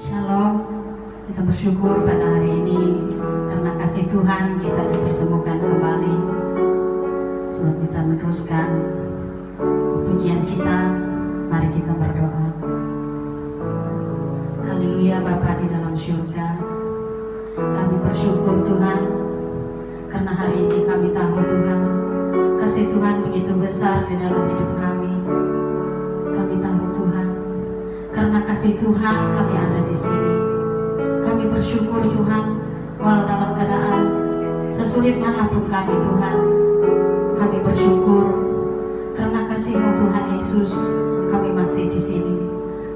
Shalom, kita bersyukur pada hari ini karena kasih Tuhan kita dipertemukan kembali. Sebelum kita meneruskan pujian kita, mari kita berdoa. Haleluya Bapa di dalam surga, kami bersyukur Tuhan karena hari ini kami tahu Tuhan kasih Tuhan begitu besar di dalam hidup kami. Kami tahu Tuhan, karena kasih Tuhan kami ada di sini. Kami bersyukur Tuhan, walau dalam keadaan sesulit manapun kami Tuhan, kami bersyukur karena kasih-Mu Tuhan Yesus kami masih di sini.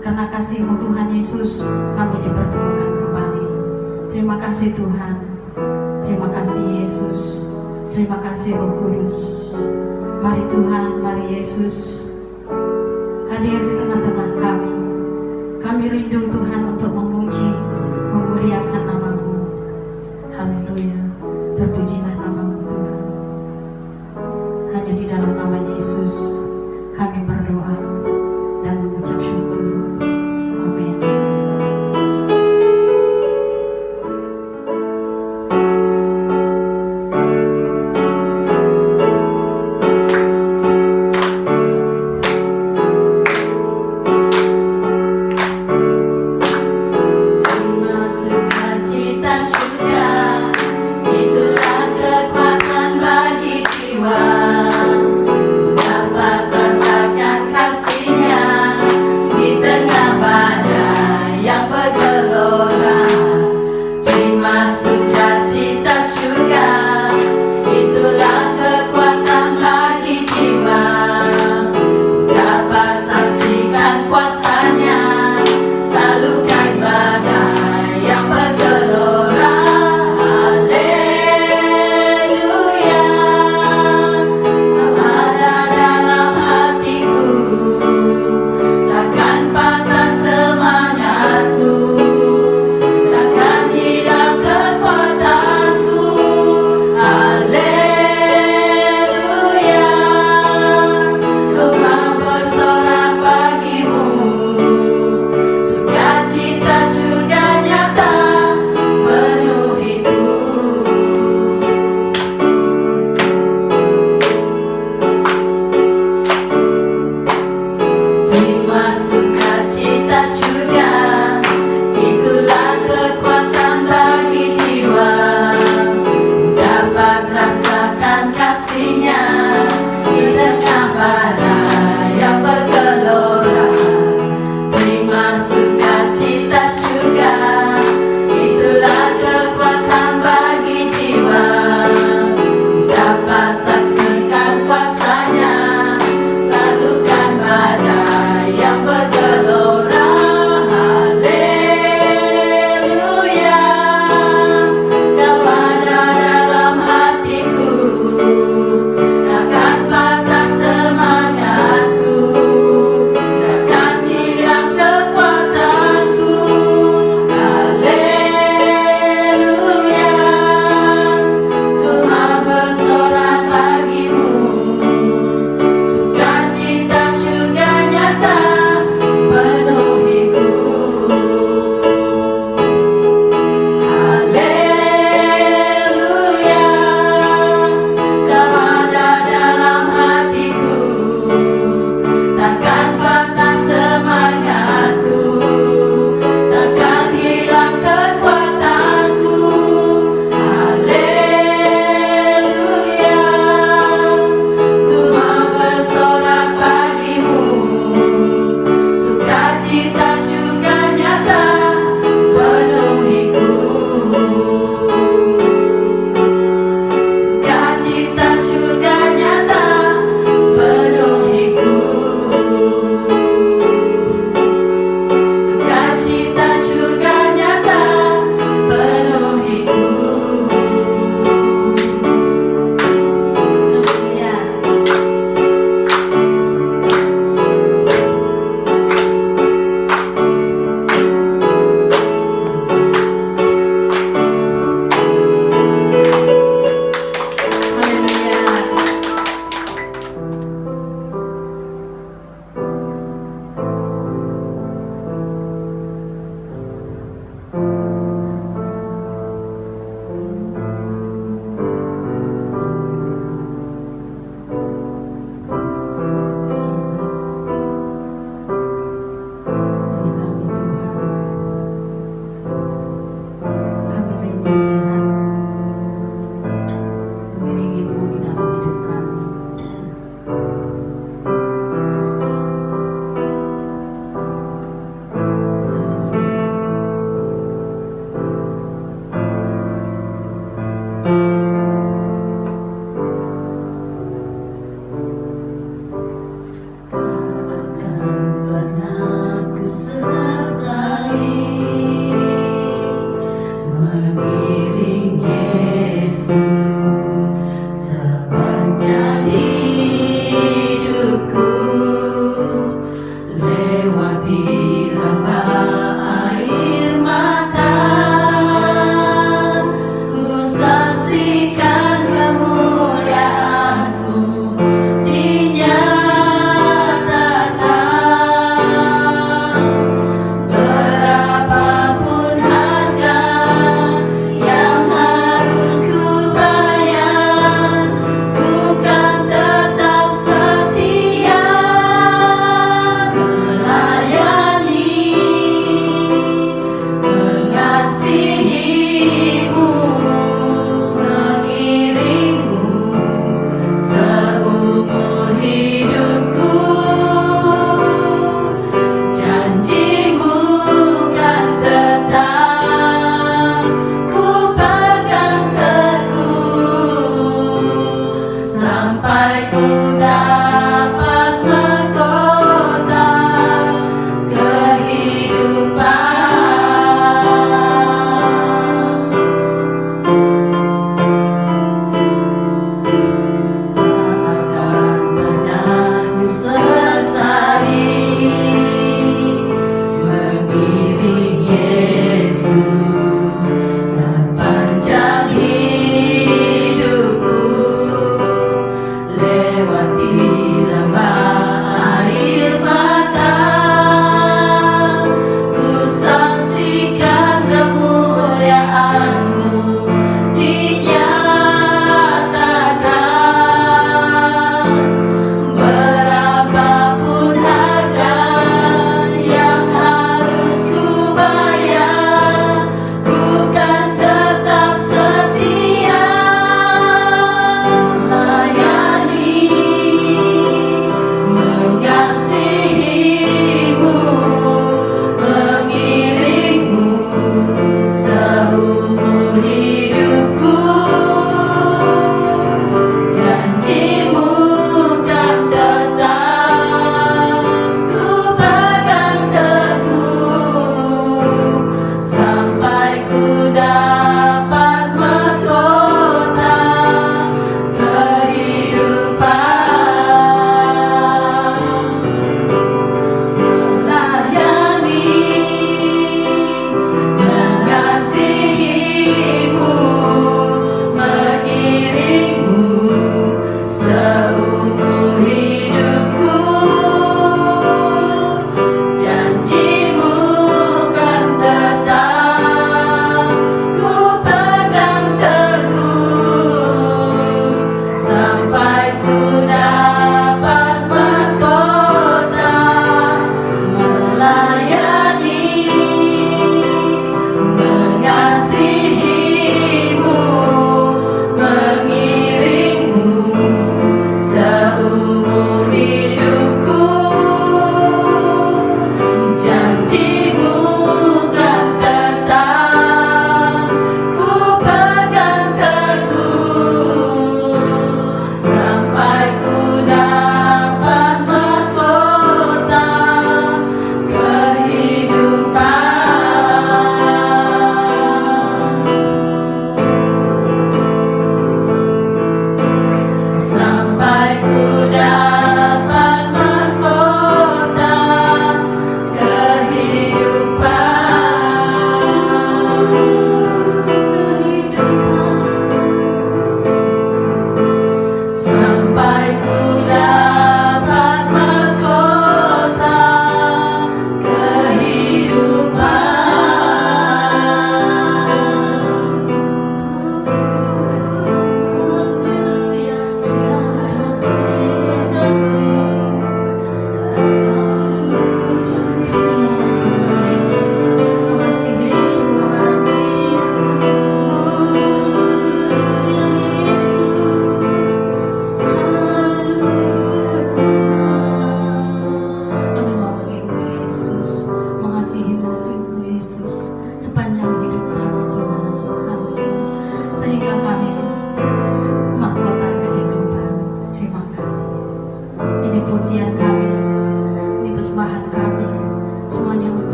Karena kasih-Mu Tuhan Yesus kami dipertemukan kembali. Terima kasih Tuhan, terima kasih Yesus, terima kasih Roh Kudus. Mari Tuhan, mari Yesus hadir di tengah-tengah kami. Kami rindu Tuhan untuk memuji, memuliakan nama-Mu. Haleluya, terpujilah nama-Mu Tuhan. Hanya di dalam nama Yesus kami berdoa dan mengucap syukur. Amin. Cuma sukacita sudah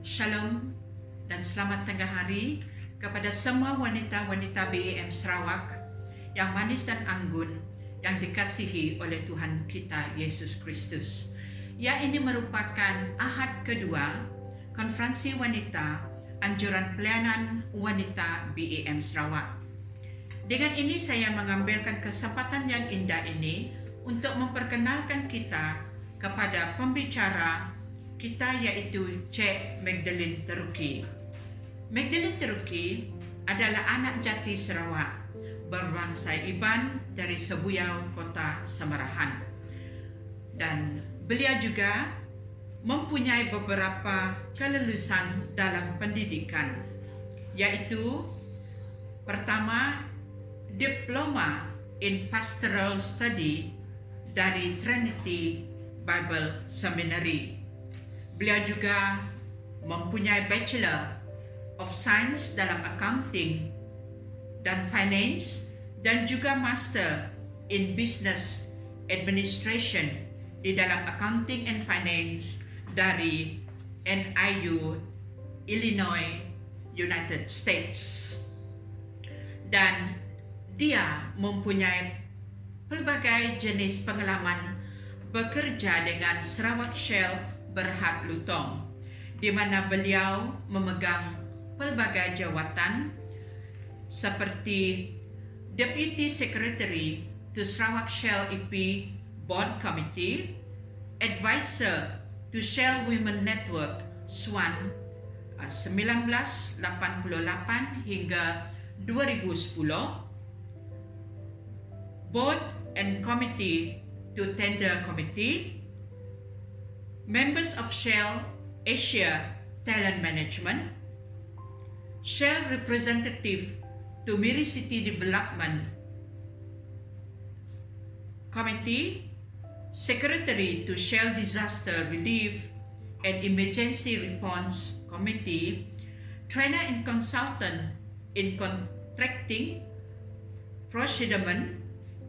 Shalom dan selamat tengah hari kepada semua wanita-wanita BEM Sarawak yang manis dan anggun yang dikasihi oleh Tuhan kita Yesus Kristus. Ya, ini merupakan ahad kedua konferensi wanita anjuran pelayanan wanita BEM Sarawak. Dengan ini saya mengambilkan kesempatan yang indah ini untuk memperkenalkan kita kepada pembicara kita, yaitu Cik Magdalene Teruki. Magdalene Teruki adalah anak jati Sarawak, berbangsa Iban dari Sebuyau, Kota Samarahan. Dan beliau juga mempunyai beberapa kelulusan dalam pendidikan, yaitu pertama, Diploma in Pastoral Study dari Trinity Bible Seminary. Beliau juga mempunyai Bachelor of Science dalam Accounting dan Finance dan juga Master in Business Administration di dalam Accounting and Finance dari NIU, Illinois, United States. Dan dia mempunyai pelbagai jenis pengalaman bekerja dengan Sarawak Shell Berhad Lutong, di mana beliau memegang pelbagai jawatan seperti Deputy Secretary to Sarawak Shell EP Board Committee, Advisor to Shell Women Network SWAN 1988 hingga 2010, Board and Committee to Tender Committee, Members of Shell Asia Talent Management, Shell Representative to Miri City Development Committee, Secretary to Shell Disaster Relief and Emergency Response Committee, Trainer and Consultant in Contracting, Procurement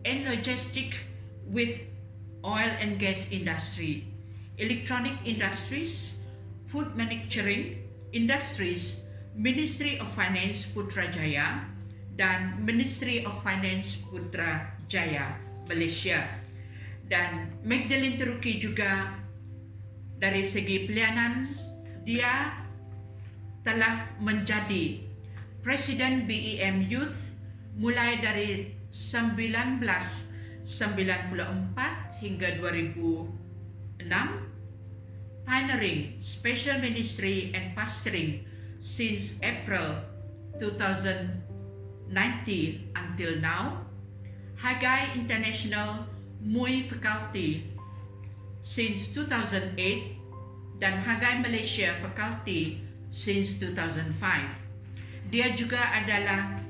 and Logistics with Oil and Gas Industry, Electronic Industries, Food Manufacturing Industries, Ministry of Finance Putrajaya, dan Ministry of Finance Putrajaya, Malaysia. Dan Magdalene Teruki juga dari segi pelayanan, dia telah menjadi Presiden BEM Youth mulai dari 1994 hingga 2006, pioneering Special Ministry and Pastoring since April 2019 until now, Hagai International MUI Faculty since 2008, dan Hagai Malaysia Faculty since 2005. Dia juga adalah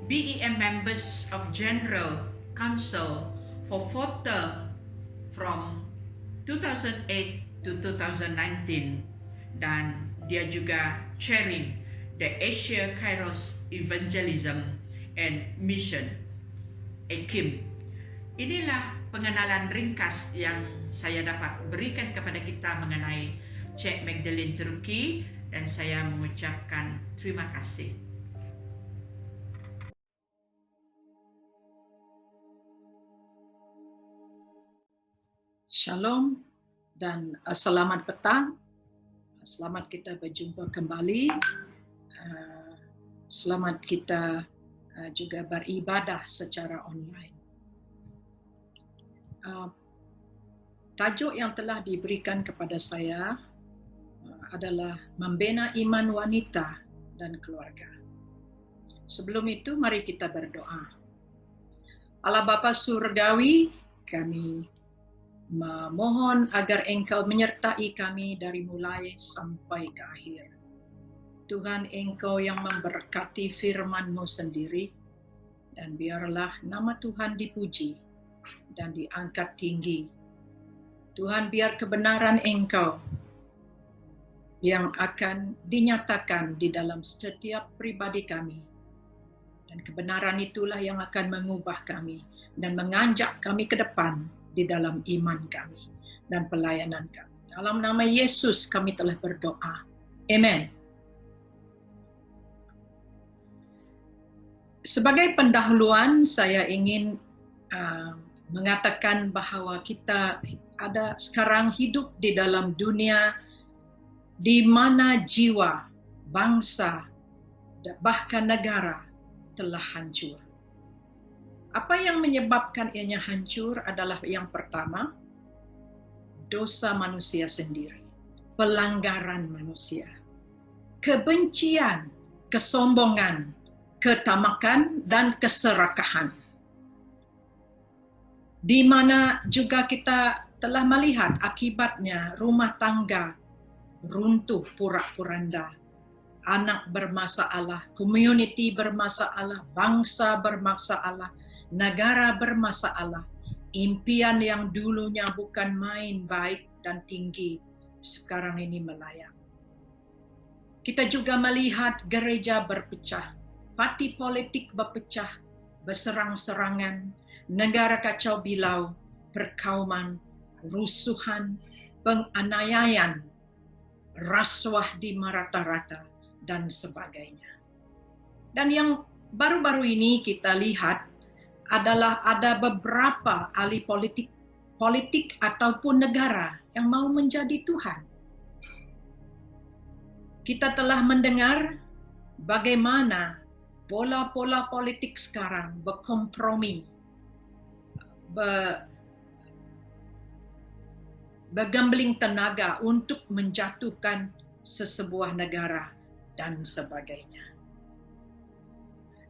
BEM Members of General Council for 4 term from 2008 to 2019, dan dia juga chairing the Asia Kairos Evangelism and Mission AKIM. Inilah pengenalan ringkas yang saya dapat berikan kepada kita mengenai Cik Magdalene Teruki, dan saya mengucapkan terima kasih. Shalom dan selamat petang. Selamat kita berjumpa kembali. Selamat kita juga beribadah secara online. Tajuk yang telah diberikan kepada saya adalah membina iman wanita dan keluarga. Sebelum itu, mari kita berdoa. Allah Bapa Surgawi, kami memohon agar Engkau menyertai kami dari mulai sampai ke akhir. Tuhan, Engkau yang memberkati firman-Mu sendiri, dan biarlah nama Tuhan dipuji dan diangkat tinggi. Tuhan, biar kebenaran Engkau yang akan dinyatakan di dalam setiap pribadi kami, dan kebenaran itulah yang akan mengubah kami dan mengajak kami ke depan di dalam iman kami dan pelayanan kami. Dalam nama Yesus kami telah berdoa. Amen. Sebagai pendahuluan, saya ingin mengatakan bahwa kita ada sekarang hidup di dalam dunia di mana jiwa, bangsa, bahkan negara telah hancur. Apa yang menyebabkan ianya hancur adalah yang pertama, dosa manusia sendiri, pelanggaran manusia, kebencian, kesombongan, ketamakan, dan keserakahan. Di mana juga kita telah melihat akibatnya rumah tangga runtuh porak-poranda, anak bermasalah, community bermasalah, bangsa bermasalah, negara bermasalah, impian yang dulunya bukan main baik dan tinggi, sekarang ini melayang. Kita juga melihat gereja berpecah, parti politik berpecah, berserang-serangan, negara kacau bilau, perkauman, rusuhan, penganiayaan, rasuah di rata-rata, dan sebagainya. Dan yang baru-baru ini kita lihat adalah ada beberapa ahli politik ataupun negara yang mau menjadi Tuhan. Kita telah mendengar bagaimana pola-pola politik sekarang berkompromi, bergambling tenaga untuk menjatuhkan sesebuah negara dan sebagainya.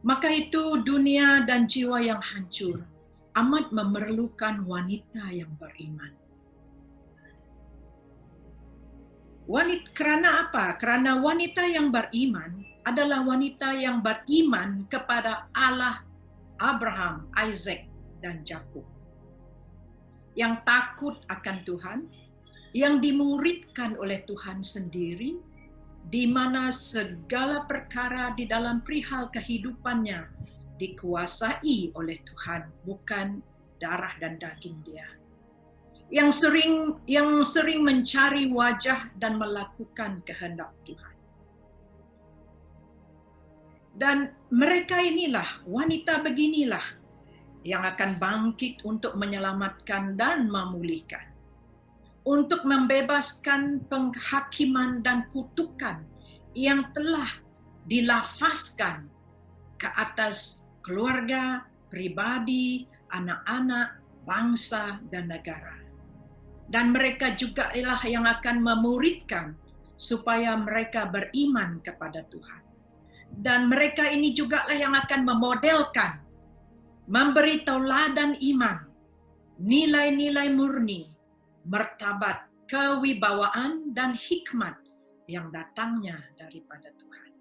Maka itu dunia dan jiwa yang hancur amat memerlukan wanita yang beriman. Karena apa? Karena wanita yang beriman adalah wanita yang beriman kepada Allah Abraham, Isaac, dan Yakub. Yang takut akan Tuhan, yang dimuridkan oleh Tuhan sendiri, di mana segala perkara di dalam perihal kehidupannya dikuasai oleh Tuhan, bukan darah dan daging dia. Yang sering mencari wajah dan melakukan kehendak Tuhan. Dan mereka inilah, wanita beginilah, yang akan bangkit untuk menyelamatkan dan memulihkan. Untuk membebaskan penghakiman dan kutukan yang telah dilafazkan ke atas keluarga, pribadi, anak-anak, bangsa, dan negara. Dan mereka juga ialah yang akan memuridkan supaya mereka beriman kepada Tuhan. Dan mereka ini juga yang akan memodelkan, memberi tauladan iman, nilai-nilai murni, martabat, kewibawaan, dan hikmat yang datangnya daripada Tuhan.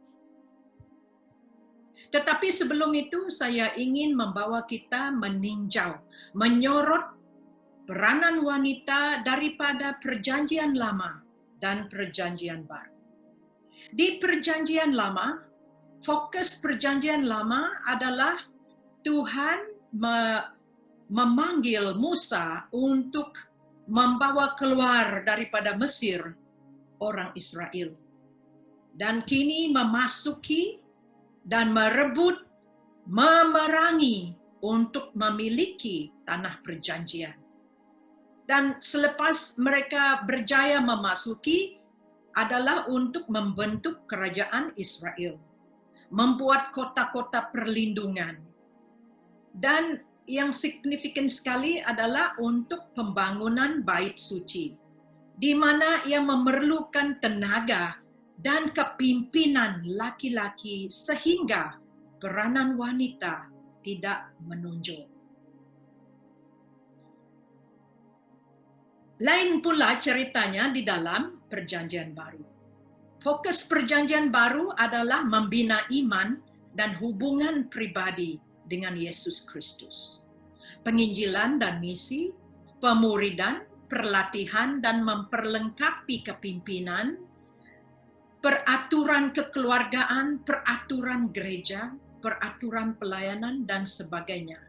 Tetapi sebelum itu saya ingin membawa kita meninjau, menyorot peranan wanita daripada Perjanjian Lama dan Perjanjian Baru. Di Perjanjian Lama, fokus Perjanjian Lama adalah Tuhan memanggil Musa untuk membawa keluar daripada Mesir orang Israel. Dan kini memasuki dan merebut, memerangi untuk memiliki tanah perjanjian. Dan selepas mereka berjaya memasuki adalah untuk membentuk kerajaan Israel, membuat kota-kota perlindungan. Dan yang signifikan sekali adalah untuk pembangunan bait suci, di mana ia memerlukan tenaga dan kepimpinan laki-laki sehingga peranan wanita tidak menonjol. Lain pula ceritanya di dalam Perjanjian Baru. Fokus Perjanjian Baru adalah membina iman dan hubungan pribadi dengan Yesus Kristus. Penginjilan dan misi, pemuridan, perlatihan dan memperlengkapi kepimpinan, peraturan kekeluargaan, peraturan gereja, peraturan pelayanan, dan sebagainya.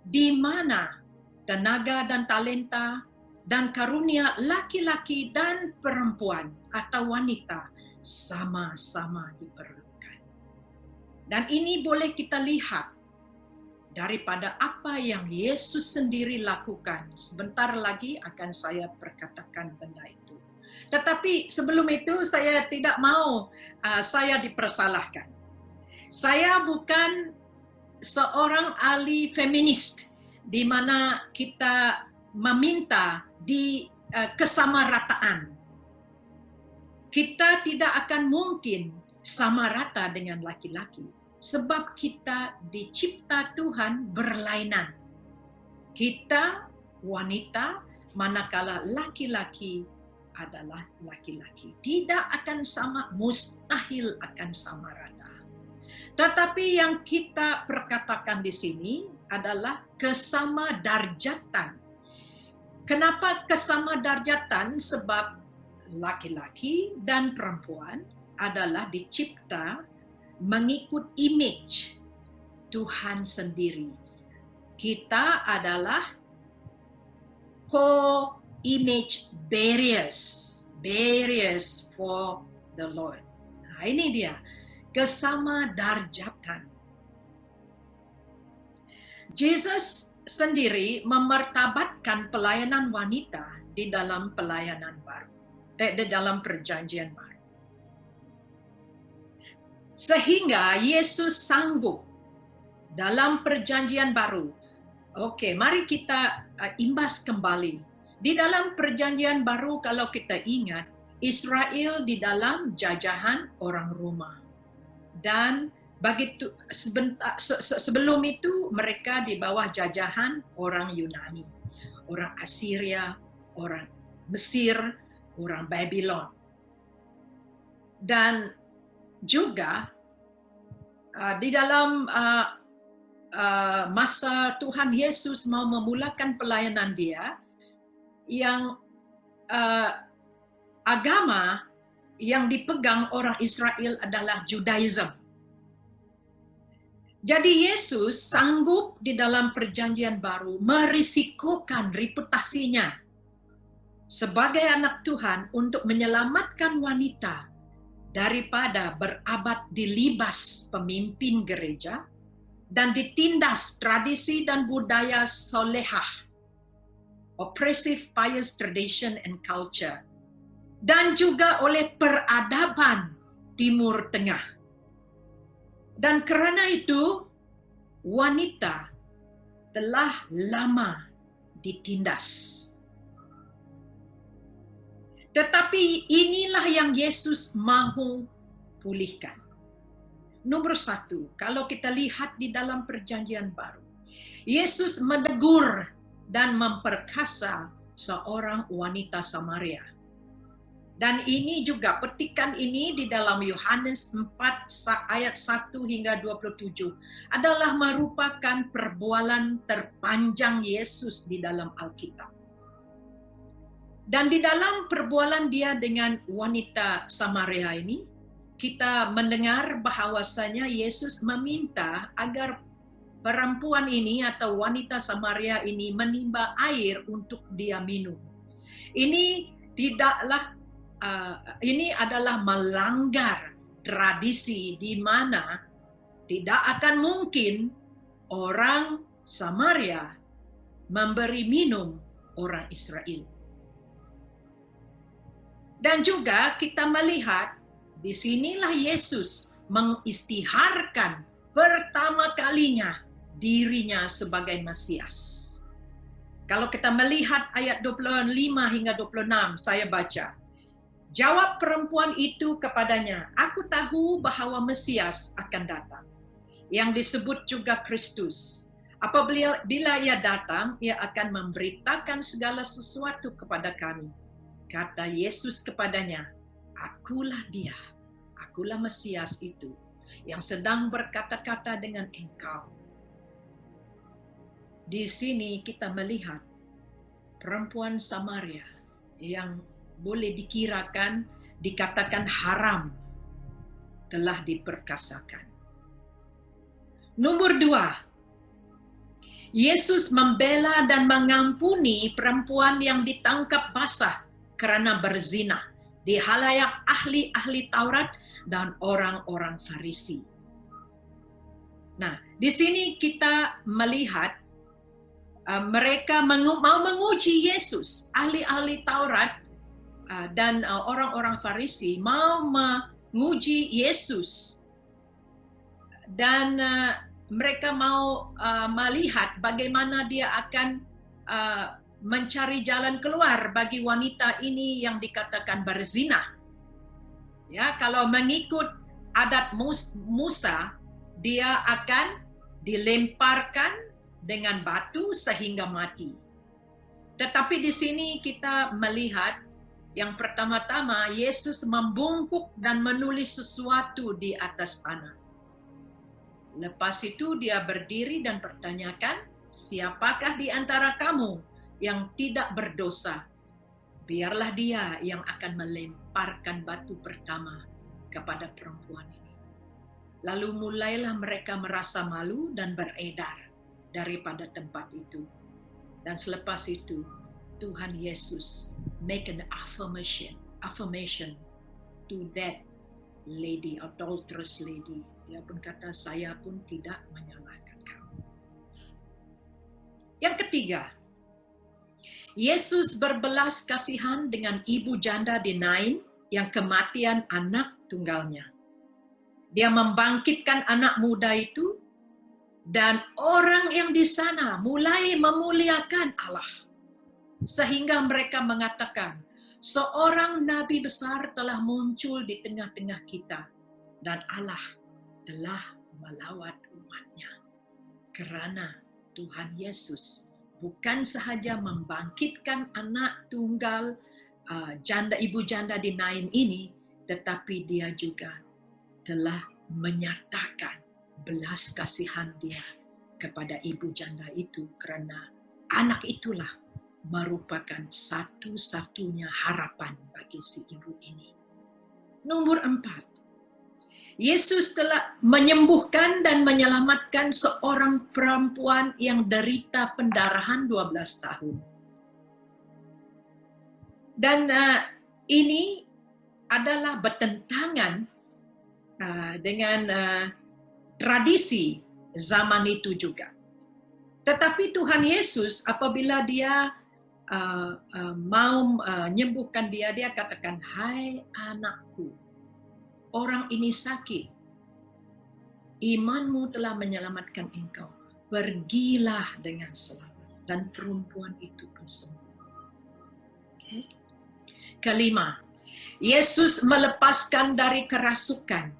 Di mana tenaga dan talenta dan karunia laki-laki dan perempuan atau wanita sama-sama diperlukan. Dan ini boleh kita lihat daripada apa yang Yesus sendiri lakukan. Sebentar lagi akan saya perkatakan benda itu. Tetapi sebelum itu saya tidak mau saya dipersalahkan. Saya bukan seorang ahli feminis di mana kita meminta di kesamarataan. Kita tidak akan mungkin sama rata dengan laki-laki sebab kita dicipta Tuhan berlainan. Kita wanita, manakala laki-laki adalah laki-laki. Tidak akan sama, mustahil akan sama rata. Tetapi yang kita perkatakan di sini adalah kesama darjatan. Kenapa kesama darjatan? Sebab laki-laki dan perempuan adalah dicipta mengikut image Tuhan sendiri. Kita adalah co-image bearers for the Lord. Nah, ini dia, kesama darjatan. Jesus sendiri memartabatkan pelayanan wanita di dalam pelayanan baru. Di dalam perjanjian baru. Sehingga Yesus sanggup dalam perjanjian baru. Oke, mari kita imbas kembali. Di dalam perjanjian baru kalau kita ingat, Israel di dalam jajahan orang Roma. Dan begitu sebelum itu mereka di bawah jajahan orang Yunani, orang Assyria, orang Mesir, orang Babylon. Dan juga di dalam masa Tuhan Yesus mau memulakan pelayanan dia, yang agama yang dipegang orang Israel adalah Judaism. Jadi Yesus sanggup di dalam perjanjian baru merisikokan reputasinya sebagai anak Tuhan untuk menyelamatkan wanita daripada berabad dilibas pemimpin gereja dan ditindas tradisi dan budaya solehah, oppressive pious tradition and culture, dan juga oleh peradaban Timur Tengah. Dan kerana itu wanita telah lama ditindas. Tetapi inilah yang Yesus mahu pulihkan. Nomor satu, kalau kita lihat di dalam perjanjian baru, Yesus menegur dan memperkasa seorang wanita Samaria. Dan ini juga, petikan ini di dalam Yohanes 4 ayat 1 hingga 27 adalah merupakan perbualan terpanjang Yesus di dalam Alkitab. Dan di dalam perbualan dia dengan wanita Samaria ini, kita mendengar bahawasanya Yesus meminta agar perempuan ini atau wanita Samaria ini menimba air untuk dia minum. Ini adalah melanggar tradisi di mana tidak akan mungkin orang Samaria memberi minum orang Israel. Dan juga kita melihat di sinilah Yesus mengistiharkan pertama kalinya dirinya sebagai Mesias. Kalau kita melihat ayat 25 hingga 26, saya baca. Jawab perempuan itu kepadanya, "Aku tahu bahwa Mesias akan datang, yang disebut juga Kristus. Apabila ia datang, ia akan memberitakan segala sesuatu kepada kami." Kata Yesus kepadanya, "Akulah dia, akulah Mesias itu, yang sedang berkata-kata dengan engkau." Di sini kita melihat perempuan Samaria yang boleh dikatakan haram telah diperkasakan. Nomor 2, Yesus membela dan mengampuni perempuan yang ditangkap basah karena berzina di halayak ahli-ahli Taurat dan orang-orang Farisi. Nah, di sini kita melihat mereka mau menguji Yesus. Ahli-ahli Taurat dan orang-orang Farisi mau menguji Yesus. Dan mereka mau melihat bagaimana dia akan mencari jalan keluar bagi wanita ini yang dikatakan berzina. Ya, kalau mengikut adat Musa, dia akan dilemparkan dengan batu sehingga mati. Tetapi di sini kita melihat yang pertama-tama Yesus membungkuk dan menulis sesuatu di atas tanah. Lepas itu dia berdiri dan pertanyakan, siapakah di antara kamu yang tidak berdosa? Biarlah dia yang akan melemparkan batu pertama kepada perempuan ini. Lalu mulailah mereka merasa malu dan beredar daripada tempat itu. Dan selepas itu, Tuhan Yesus make an affirmation to that lady, adulterous lady. Dia pun kata, saya pun tidak menyalahkan kamu. Yang ketiga, Yesus berbelas kasihan dengan ibu janda di Nain yang kematian anak tunggalnya. Dia membangkitkan anak muda itu, dan orang yang di sana mulai memuliakan Allah. Sehingga mereka mengatakan, seorang nabi besar telah muncul di tengah-tengah kita, dan Allah telah melawat umatnya. Karena Tuhan Yesus bukan sahaja membangkitkan anak tunggal ibu janda di Nain ini, tetapi dia juga telah menyatakan belas kasihan dia kepada ibu janda itu, karena anak itulah merupakan satu-satunya harapan bagi si ibu ini. Nomor 4, Yesus telah menyembuhkan dan menyelamatkan seorang perempuan yang derita pendarahan 12 tahun. Dan ini adalah bertentangan dengan tradisi zaman itu juga. Tetapi Tuhan Yesus apabila dia mau menyembuhkan dia katakan, hai anakku, orang ini sakit, imanmu telah menyelamatkan engkau, pergilah dengan selamat. Dan perempuan itu pun sembuh. Okay. Kelima, Yesus melepaskan dari kerasukan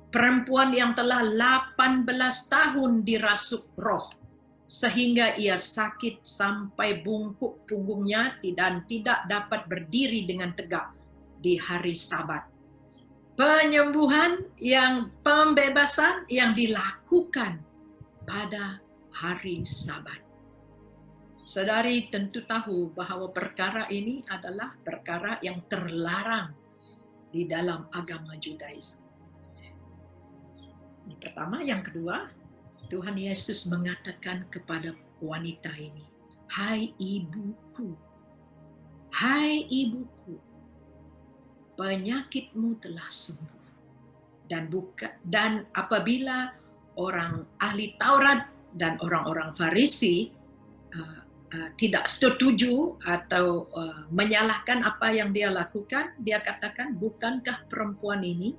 perempuan yang telah 18 tahun dirasuk roh, sehingga ia sakit sampai bungkuk punggungnya dan tidak dapat berdiri dengan tegak di hari Sabat. Pembebasan yang dilakukan pada hari Sabat. Saudari tentu tahu bahwa perkara ini adalah perkara yang terlarang di dalam agama Judaisme. Yang pertama, yang kedua, Tuhan Yesus mengatakan kepada wanita ini, hai ibuku, penyakitmu telah sembuh. Dan apabila orang ahli Taurat dan orang-orang Farisi tidak setuju atau menyalahkan apa yang dia lakukan, dia katakan, bukankah perempuan ini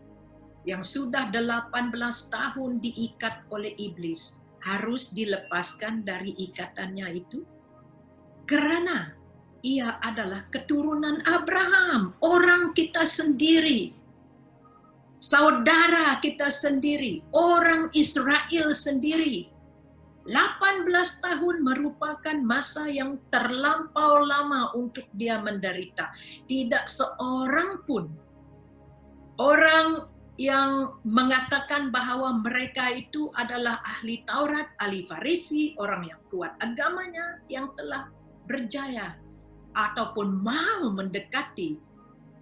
yang sudah 18 tahun diikat oleh iblis harus dilepaskan dari ikatannya itu? Karena ia adalah keturunan Abraham, orang kita sendiri, saudara kita sendiri, orang Israel sendiri. 18 tahun merupakan masa yang terlampau lama untuk dia menderita. Tidak seorang pun orang yang mengatakan bahwa mereka itu adalah ahli Taurat, ahli Farisi, orang yang kuat agamanya, yang telah berjaya ataupun mau mendekati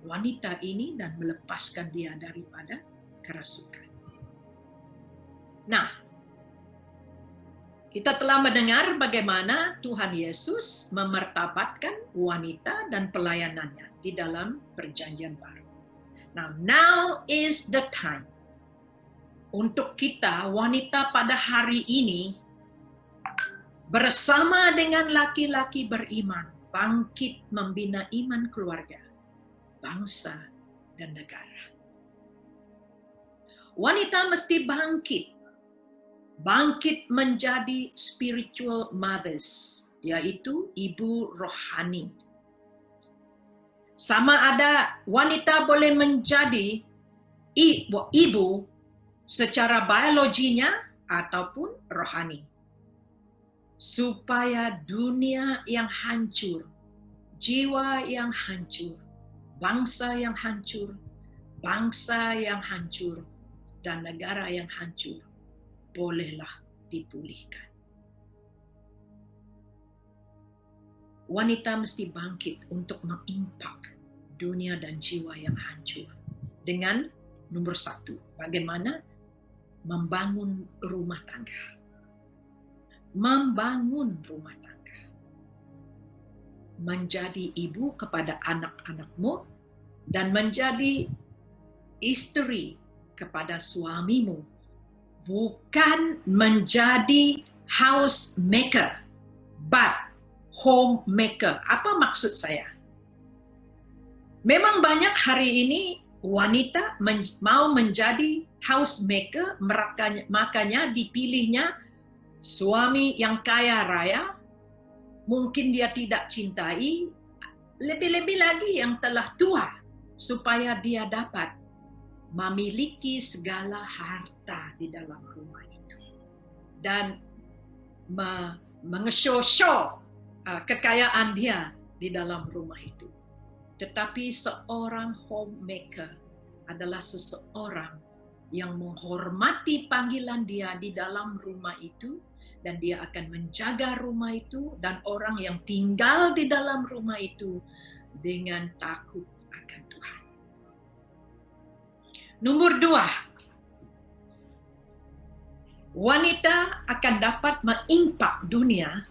wanita ini dan melepaskan dia daripada kerasukan. Nah, Kita telah mendengar bagaimana Tuhan Yesus memartabatkan wanita dan pelayanannya di dalam Perjanjian Baru. Now is the time untuk kita wanita pada hari ini bersama dengan laki-laki beriman bangkit membina iman keluarga, bangsa, dan negara. Wanita mesti bangkit menjadi spiritual mothers, yaitu ibu rohani. Sama ada wanita boleh menjadi ibu secara biologinya ataupun rohani. Supaya dunia yang hancur, jiwa yang hancur, bangsa yang hancur, dan negara yang hancur bolehlah dipulihkan. Wanita mesti bangkit untuk mengimpak dunia dan jiwa yang hancur. Dengan nomor 1, bagaimana membangun rumah tangga. Membangun rumah tangga. Menjadi ibu kepada anak-anakmu dan menjadi istri kepada suamimu. Bukan menjadi housemaker, but homemaker. Apa maksud saya? Memang banyak hari ini wanita mau menjadi housemaker, makanya dipilihnya suami yang kaya raya, mungkin dia tidak cintai, lebih-lebih lagi yang telah tua, supaya dia dapat memiliki segala harta di dalam rumah itu. Dan mengeshow kekayaan dia di dalam rumah itu. Tetapi seorang homemaker adalah seseorang yang menghormati panggilan dia di dalam rumah itu, dan dia akan menjaga rumah itu dan orang yang tinggal di dalam rumah itu dengan takut akan Tuhan. Nomor 2, wanita akan dapat mengimpak dunia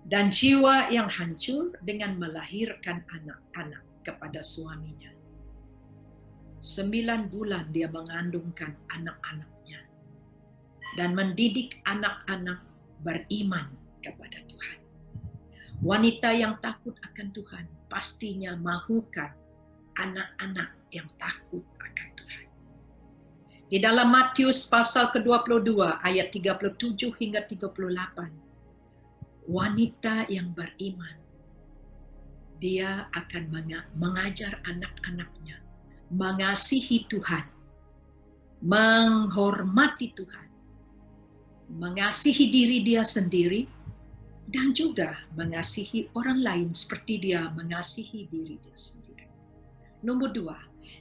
dan jiwa yang hancur dengan melahirkan anak-anak kepada suaminya. 9 bulan dia mengandungkan anak-anaknya dan mendidik anak-anak beriman kepada Tuhan. Wanita yang takut akan Tuhan pastinya mahukan anak-anak yang takut akan Tuhan. Di dalam Matius pasal ke-22 ayat 37 hingga 38, wanita yang beriman, dia akan mengajar anak-anaknya mengasihi Tuhan, menghormati Tuhan, mengasihi diri dia sendiri, dan juga mengasihi orang lain seperti dia mengasihi diri dia sendiri. Nomor 2,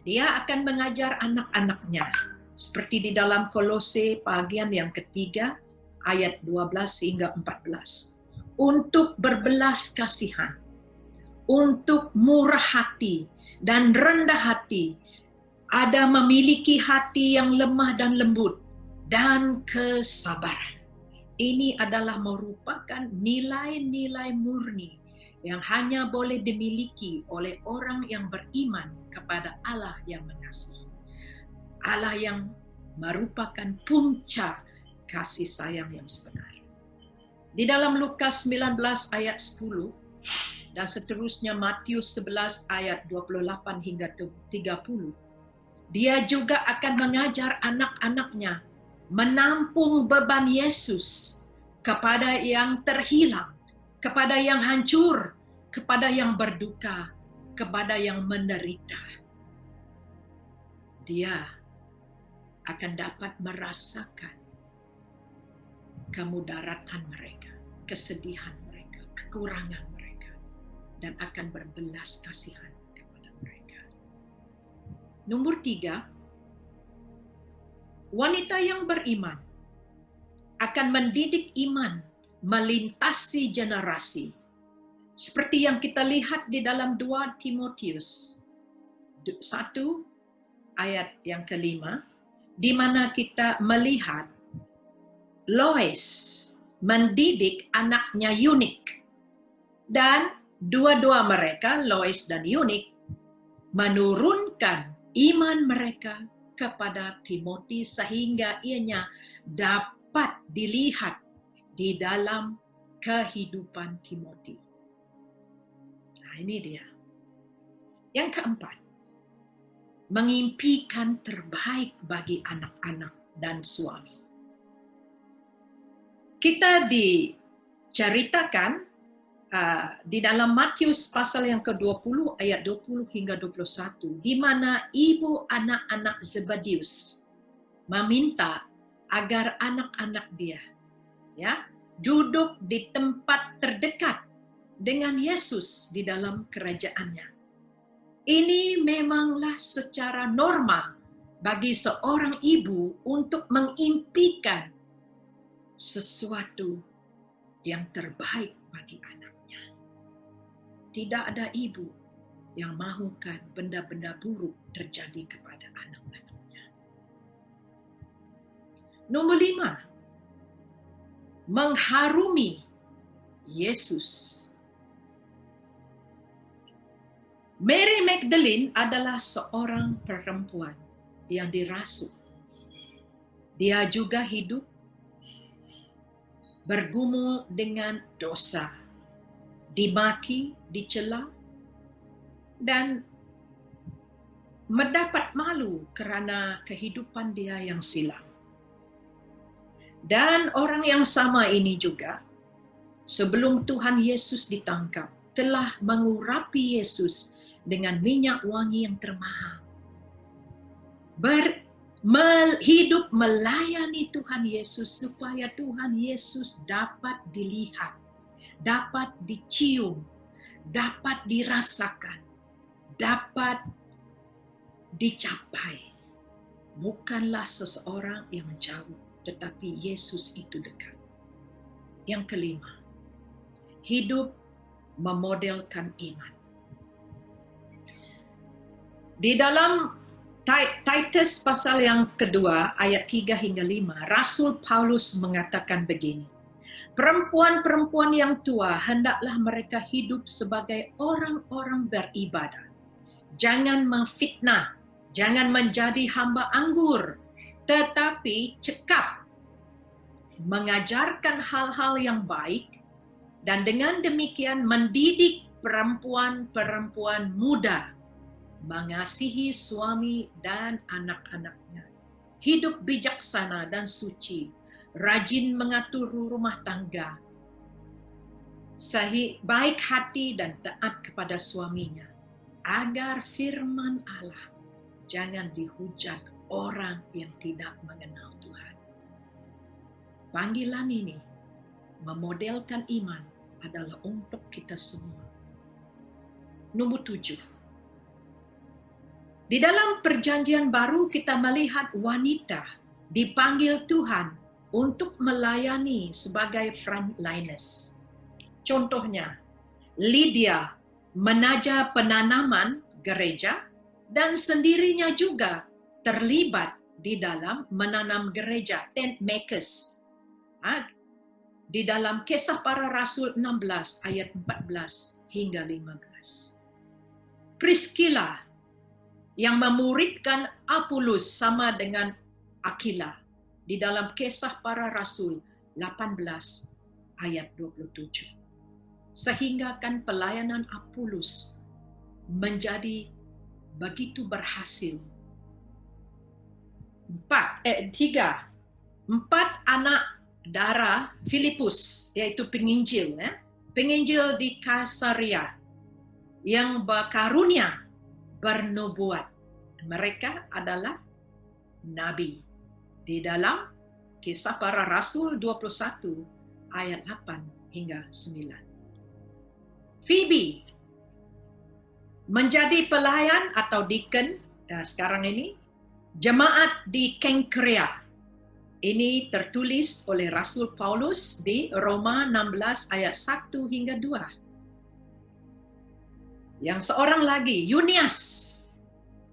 dia akan mengajar anak-anaknya seperti di dalam Kolose bagian yang ketiga ayat 12 hingga 14, untuk berbelas kasihan, untuk murah hati dan rendah hati, ada memiliki hati yang lemah dan lembut, dan kesabaran. Ini adalah merupakan nilai-nilai murni yang hanya boleh dimiliki oleh orang yang beriman kepada Allah yang mengasihi. Allah yang merupakan puncak kasih sayang yang sebenarnya. Di dalam Lukas 19 ayat 10 dan seterusnya Matius 11 ayat 28 hingga 30, dia juga akan mengajar anak-anaknya menampung beban Yesus kepada yang terhilang, kepada yang hancur, kepada yang berduka, kepada yang menderita. Dia akan dapat merasakan kemudaratan mereka, kesedihan mereka, kekurangan mereka, dan akan berbelas kasihan kepada mereka. Nomor 3, wanita yang beriman akan mendidik iman melintasi generasi. Seperti yang kita lihat di dalam 2 Timotius 1 ayat yang ke-5, di mana kita melihat Lois mendidik anaknya Eunik, dan dua-dua mereka, Lois dan Eunik, menurunkan iman mereka kepada Timothy sehingga ianya dapat dilihat di dalam kehidupan Timothy. Nah, ini dia. Yang keempat, mengimpikan terbaik bagi anak-anak dan suami. Kita diceritakan di dalam Matius pasal yang ke-20 ayat 20 hingga 21, di mana ibu anak-anak Zebedeus meminta agar anak-anak dia duduk di tempat terdekat dengan Yesus di dalam kerajaannya. Ini memanglah secara normal bagi seorang ibu untuk mengimpikan sesuatu yang terbaik bagi anaknya. Tidak ada ibu yang mahukan benda-benda buruk terjadi kepada anak-anaknya. Nomor 5, mengharumi Yesus. Mary Magdalene adalah seorang perempuan yang dirasuk. Dia juga hidup bergumul dengan dosa, dimaki, dicela, dan mendapat malu karena kehidupan dia yang silam. Dan orang yang sama ini juga, sebelum Tuhan Yesus ditangkap, telah mengurapi Yesus dengan minyak wangi yang termahal. Hidup melayani Tuhan Yesus supaya Tuhan Yesus dapat dilihat, dapat dicium, dapat dirasakan, dapat dicapai. Bukanlah seseorang yang jauh, tetapi Yesus itu dekat. Yang kelima, hidup memodelkan iman. Di dalam Titus pasal yang kedua, ayat 3 hingga 5, Rasul Paulus mengatakan begini, perempuan-perempuan yang tua, hendaklah mereka hidup sebagai orang-orang beribadah. Jangan memfitnah, jangan menjadi hamba anggur, tetapi cekap mengajarkan hal-hal yang baik, dan dengan demikian mendidik perempuan-perempuan muda mengasihi suami dan anak-anaknya, hidup bijaksana dan suci, rajin mengatur rumah tangga, baik hati dan taat kepada suaminya, agar firman Allah jangan dihujat orang yang tidak mengenal Tuhan. Panggilan ini memodelkan iman adalah untuk kita semua. Nomor 7. Di dalam perjanjian baru kita melihat wanita dipanggil Tuhan untuk melayani sebagai frontliners. Contohnya, Lydia menaja penanaman gereja dan sendirinya juga terlibat di dalam menanam gereja, tent makers. Di dalam Kisah Para Rasul 16 ayat 14 hingga 15. Priscilla yang memuridkan Apollos sama dengan Aquila di dalam Kisah Para Rasul 18 ayat 27. Sehingga kan pelayanan Apollos menjadi begitu berhasil. 4 anak darah Filipus, yaitu penginjil, penginjil di Kaisarea yang berkarunia bernubuat. Mereka adalah nabi. Di dalam Kisah Para Rasul 21 ayat 8 hingga 9. Phoebe menjadi pelayan atau deacon sekarang ini jemaat di Kenkrea. Ini tertulis oleh Rasul Paulus di Roma 16 ayat 1 hingga 2. Yang seorang lagi, Eunias,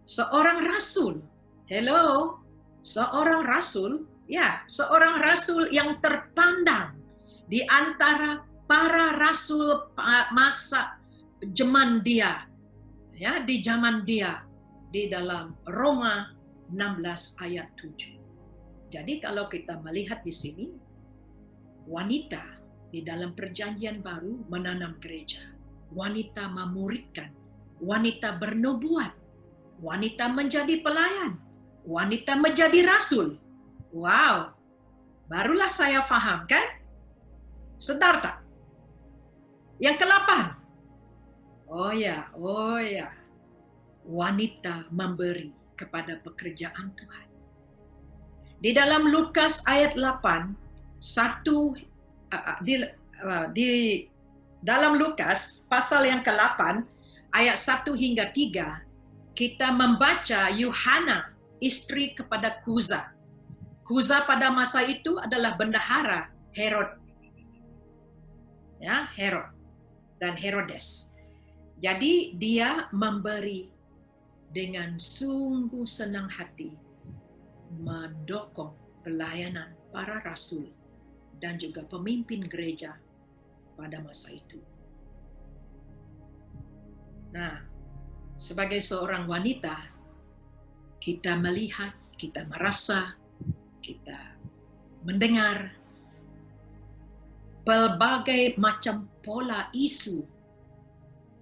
seorang rasul. Hello, seorang rasul Ya, seorang rasul yang terpandang di antara para rasul masa zaman dia, ya, di zaman dia, di dalam Roma 16 ayat 7. Jadi kalau kita melihat di sini, wanita di dalam perjanjian baru menanam gereja, wanita memuridkan, wanita bernubuat, wanita menjadi pelayan, wanita menjadi rasul. Wow, barulah saya paham kan? Sedar tak? Yang ke-8. Oh ya, wanita memberi kepada pekerjaan Tuhan. Di dalam Lukas ayat 8, di dalam Lukas pasal yang ke-8 ayat 1 hingga 3, kita membaca Yuhana, istri kepada Kuza. Kuza pada masa itu adalah bendahara Herod. Ya, Herod dan Herodes. Jadi dia memberi dengan sungguh senang hati, mendukung pelayanan para rasul dan juga pemimpin gereja pada masa itu. Nah, sebagai seorang wanita, kita melihat, kita merasa, kita mendengar pelbagai macam pola isu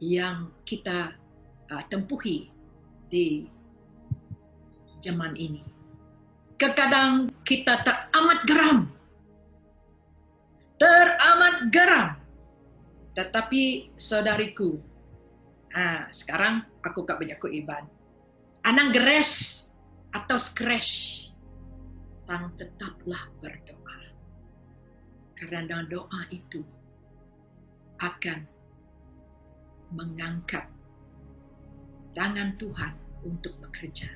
yang kita tempuhi di zaman ini. Kadang kita teramat geram. Tetapi saudariku, sekarang aku kak banyak iban. Anang geres atau skresh, tang tetaplah berdoa. Karena doa itu akan mengangkat tangan Tuhan untuk bekerja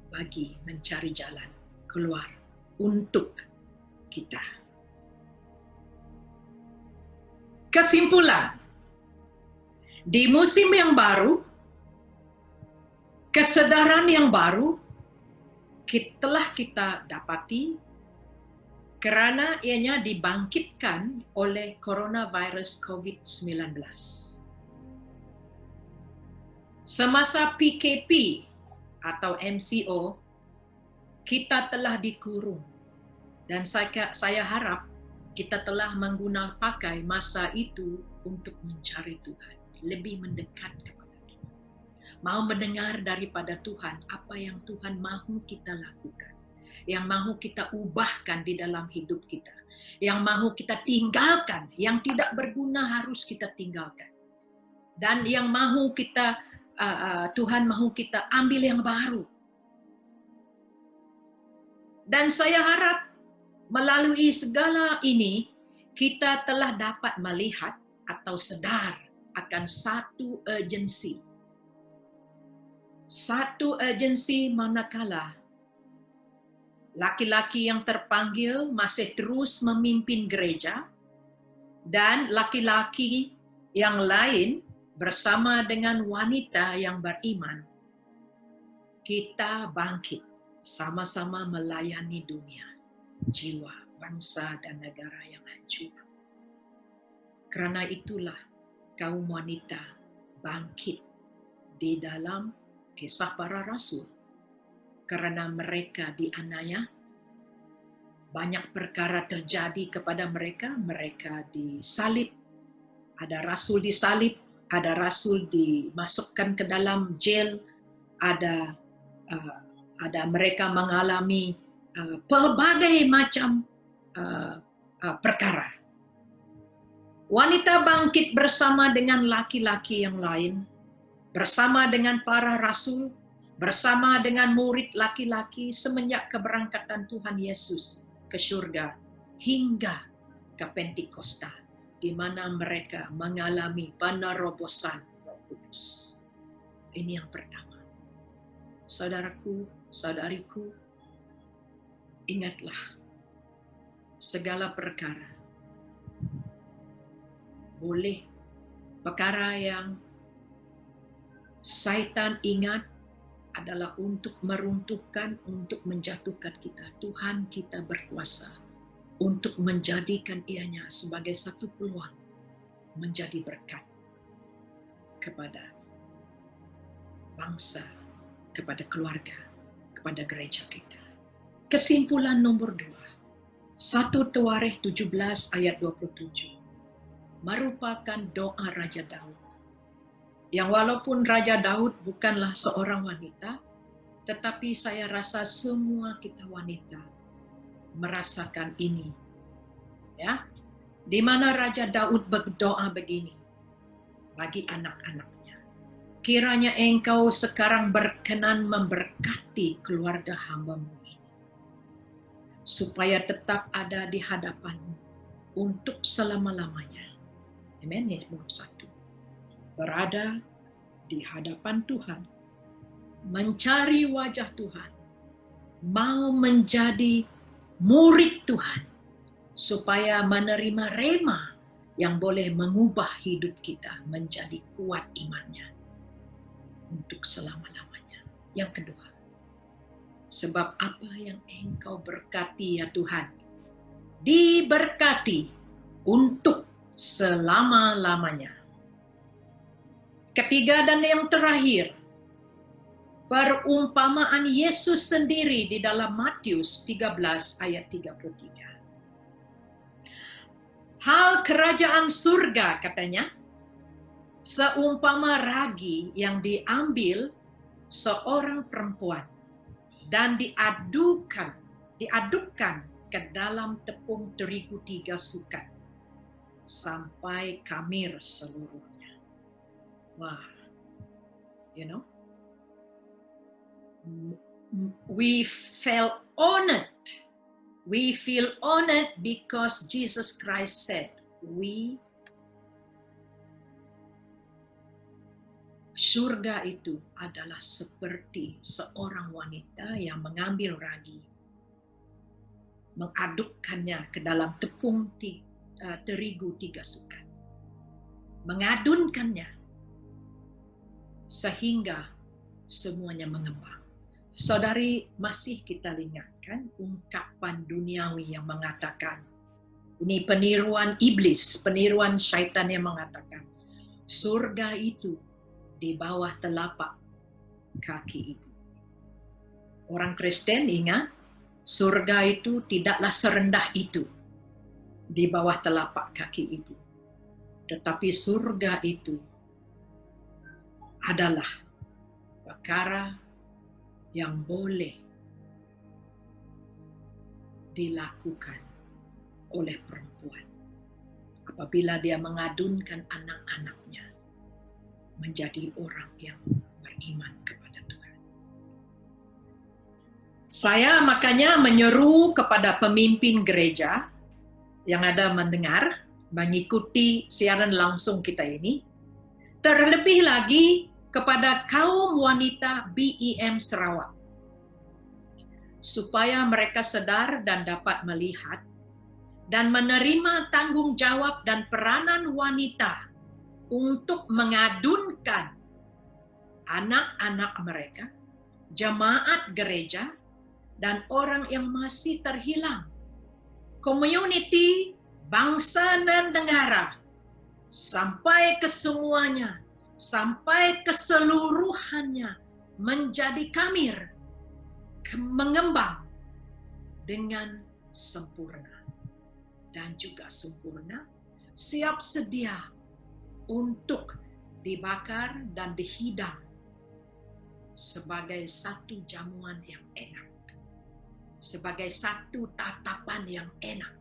bagi mencari jalan keluar untuk kita. Kesimpulan, di musim yang baru, kesadaran yang baru telah kita dapati karena ianya dibangkitkan oleh coronavirus COVID-19. Semasa PKP atau MCO, kita telah dikurung. Dan saya harap kita telah menggunakan pakai masa itu untuk mencari Tuhan. Lebih mendekat kepada Tuhan. Mau mendengar daripada Tuhan apa yang Tuhan mahu kita lakukan. Yang mahu kita ubahkan di dalam hidup kita. Yang mahu kita tinggalkan. Yang tidak berguna harus kita tinggalkan. Dan yang mahu kita Tuhan mahu kita ambil yang baru. Dan saya harap melalui segala ini kita telah dapat melihat atau sadar akan satu urgensi. Satu urgensi manakala laki-laki yang terpanggil masih terus memimpin gereja dan laki-laki yang lain bersama dengan wanita yang beriman, kita bangkit sama-sama melayani dunia, jiwa, bangsa, dan negara yang hancur. Karena itulah kaum wanita bangkit di dalam kisah para rasul. Karena mereka dianiaya, banyak perkara terjadi kepada mereka, mereka disalib, ada rasul disalib, ada rasul dimasukkan ke dalam jail, ada mereka mengalami pelbagai macam perkara. Wanita bangkit bersama dengan laki-laki yang lain, bersama dengan para rasul, bersama dengan murid laki-laki semenjak keberangkatan Tuhan Yesus ke surga hingga ke Pentakosta, di mana mereka mengalami penerobosan Roh Kudus. Ini yang pertama. Saudaraku, saudariku, ingatlah segala perkara. Boleh perkara yang Satan ingat adalah untuk meruntuhkan, untuk menjatuhkan kita. Tuhan kita berkuasa untuk menjadikan ianya sebagai satu peluang menjadi berkat kepada bangsa, kepada keluarga, kepada gereja kita. Kesimpulan nomor 2, 1 Tawarikh 17 ayat 27 merupakan doa Raja Daud. Yang walaupun Raja Daud bukanlah seorang wanita, tetapi saya rasa semua kita wanita merasakan ini. Ya, di mana Raja Daud berdoa begini bagi anak-anaknya. Kiranya engkau sekarang berkenan memberkati keluarga hamba-Mu ini, supaya tetap ada di hadapan-Mu untuk selama-lamanya. Amin. Nomor 1. Berada di hadapan Tuhan, mencari wajah Tuhan, mau menjadi murid Tuhan, supaya menerima rema yang boleh mengubah hidup kita menjadi kuat imannya untuk selama-lamanya. Yang kedua, sebab apa yang engkau berkati ya Tuhan, diberkati untuk selama-lamanya. Ketiga dan yang terakhir, perumpamaan Yesus sendiri di dalam Matius 13 ayat 33. Hal kerajaan surga katanya, seumpama ragi yang diambil seorang perempuan dan diadukkan ke dalam tepung terigu 3 sukat sampai kamir seluruhnya. Wah, we felt honored. We feel honored because Jesus Christ said, surga itu adalah seperti seorang wanita yang mengambil ragi, mengadukkannya ke dalam tepung terigu 3 sukat, mengadunkannya sehingga semuanya mengembang. Saudari, masih kita ingatkan ungkapan duniawi yang mengatakan, ini peniruan iblis, peniruan syaitan yang mengatakan, surga itu di bawah telapak kaki ibu. Orang Kristen ingat, surga itu tidaklah serendah itu di bawah telapak kaki ibu. Tetapi surga itu adalah perkara yang boleh dilakukan oleh perempuan apabila dia mengadunkan anak-anaknya menjadi orang yang beriman kepada Tuhan. Saya makanya menyeru kepada pemimpin gereja yang ada mendengar, mengikuti siaran langsung kita ini, terlebih lagi kepada kaum wanita BEM Sarawak, supaya mereka sadar dan dapat melihat dan menerima tanggung jawab dan peranan wanita untuk mengadunkan anak-anak mereka, jemaat gereja, dan orang yang masih terhilang, community, bangsa dan negara, sampai ke semuanya, sampai keseluruhannya menjadi kamir, mengembang dengan sempurna. Dan juga sempurna, siap sedia untuk dibakar dan dihidang sebagai satu jamuan yang enak, sebagai satu tatapan yang enak,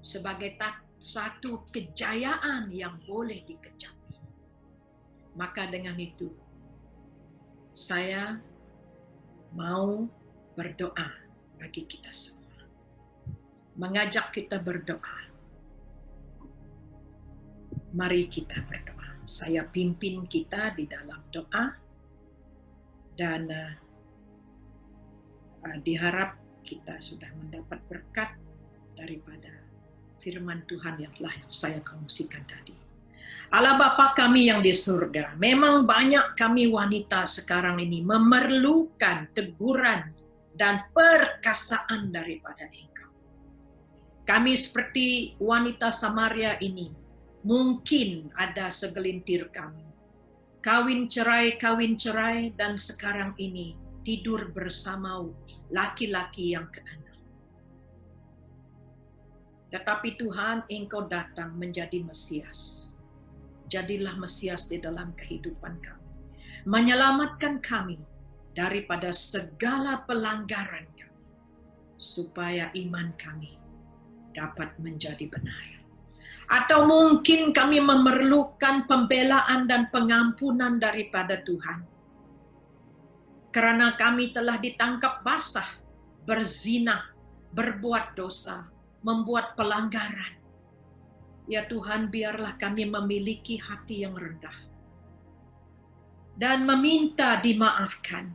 sebagai satu kejayaan yang boleh dikejar. Maka dengan itu, saya mau berdoa bagi kita semua. Mengajak kita berdoa. Mari kita berdoa. Saya pimpin kita di dalam doa. Dan diharap kita sudah mendapat berkat daripada firman Tuhan yang telah saya kongsikan tadi. Allah Bapa kami yang di surga, memang banyak kami wanita sekarang ini memerlukan teguran dan perkasaan daripada Engkau. Kami seperti wanita Samaria ini, mungkin ada segelintir kami. Kawin cerai, dan sekarang ini tidur bersama laki-laki yang keenam. Tetapi Tuhan, Engkau datang menjadi Mesias. Jadilah Mesias di dalam kehidupan kami. Menyelamatkan kami daripada segala pelanggaran kami. Supaya iman kami dapat menjadi benar. Atau mungkin kami memerlukan pembelaan dan pengampunan daripada Tuhan. Karena kami telah ditangkap basah, berzina, berbuat dosa, membuat pelanggaran. Ya Tuhan, biarlah kami memiliki hati yang rendah. Dan meminta dimaafkan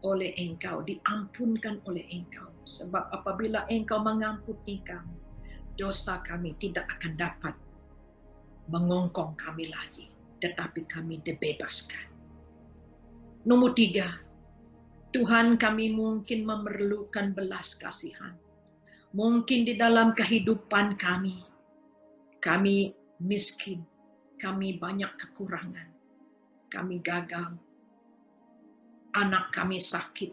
oleh Engkau, diampunkan oleh Engkau. Sebab apabila Engkau mengampuni kami, dosa kami tidak akan dapat mengongkong kami lagi. Tetapi kami dibebaskan. Nomor 3, Tuhan, kami mungkin memerlukan belas kasihan. Mungkin di dalam kehidupan kami miskin, kami banyak kekurangan, kami gagal, anak kami sakit,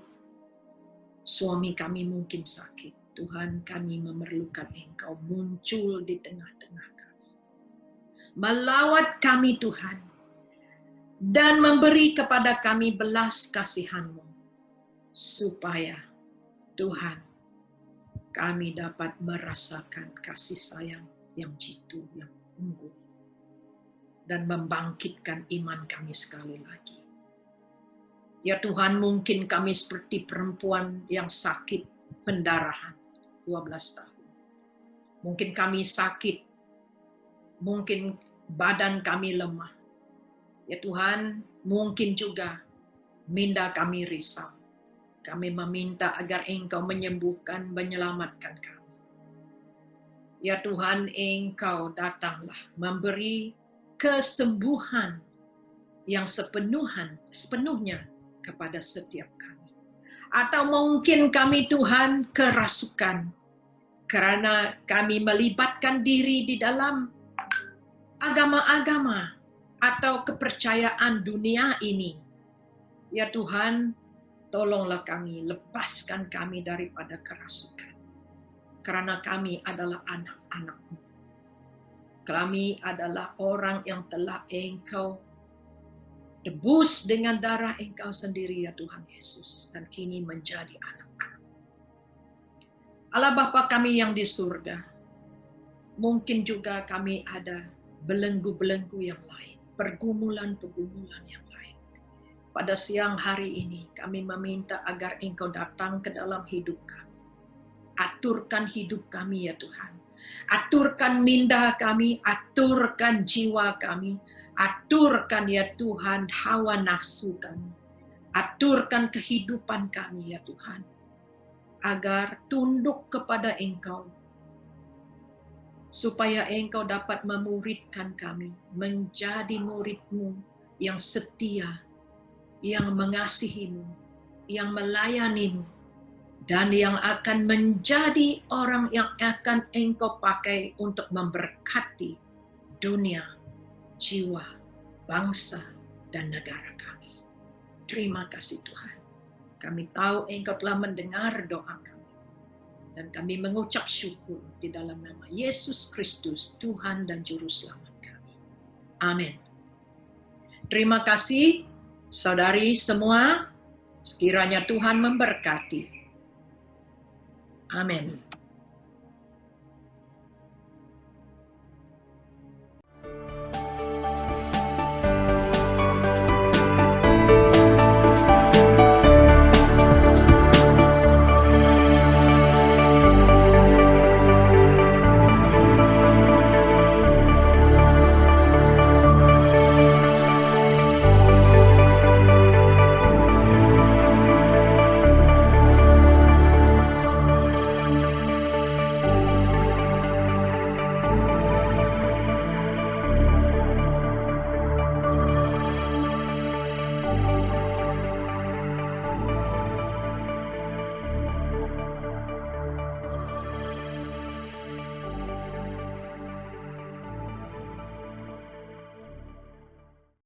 suami kami mungkin sakit. Tuhan, kami memerlukan Engkau muncul di tengah-tengah kami. Melawat kami Tuhan, dan memberi kepada kami belas kasihan-Mu, supaya Tuhan, kami dapat merasakan kasih sayang yang jitu, yang unggul, dan membangkitkan iman kami sekali lagi. Ya Tuhan, mungkin kami seperti perempuan yang sakit pendarahan 12 tahun. Mungkin kami sakit, mungkin badan kami lemah. Ya Tuhan, mungkin juga minda kami risau. Kami meminta agar Engkau menyembuhkan, menyelamatkan kami. Ya Tuhan, Engkau datanglah memberi kesembuhan yang sepenuhnya kepada setiap kami. Atau mungkin kami Tuhan kerasukan karena kami melibatkan diri di dalam agama-agama atau kepercayaan dunia ini. Ya Tuhan, tolonglah kami, lepaskan kami daripada kerasukan. Karena kami adalah anak-anak-Mu. Kami adalah orang yang telah Engkau tebus dengan darah Engkau sendiri, ya Tuhan Yesus. Dan kini menjadi anak-anak. Allah Bapa kami yang di surga, mungkin juga kami ada belenggu-belenggu yang lain, pergumulan-pergumulan yang lain. Pada siang hari ini kami meminta agar Engkau datang ke dalam hidup kami. Aturkan hidup kami ya Tuhan. Aturkan minda kami, aturkan jiwa kami, aturkan ya Tuhan hawa nafsu kami. Aturkan kehidupan kami ya Tuhan. Agar tunduk kepada Engkau. Supaya Engkau dapat memuridkan kami, menjadi murid-Mu yang setia, yang mengasihi-Mu, yang melayani-Mu, dan yang akan menjadi orang yang akan Engkau pakai untuk memberkati dunia, jiwa, bangsa, dan negara kami. Terima kasih Tuhan. Kami tahu Engkau telah mendengar doa kami. Dan kami mengucap syukur di dalam nama Yesus Kristus, Tuhan dan Juru Selamat kami. Amin. Terima kasih, saudari semua. Sekiranya Tuhan memberkati. Amin.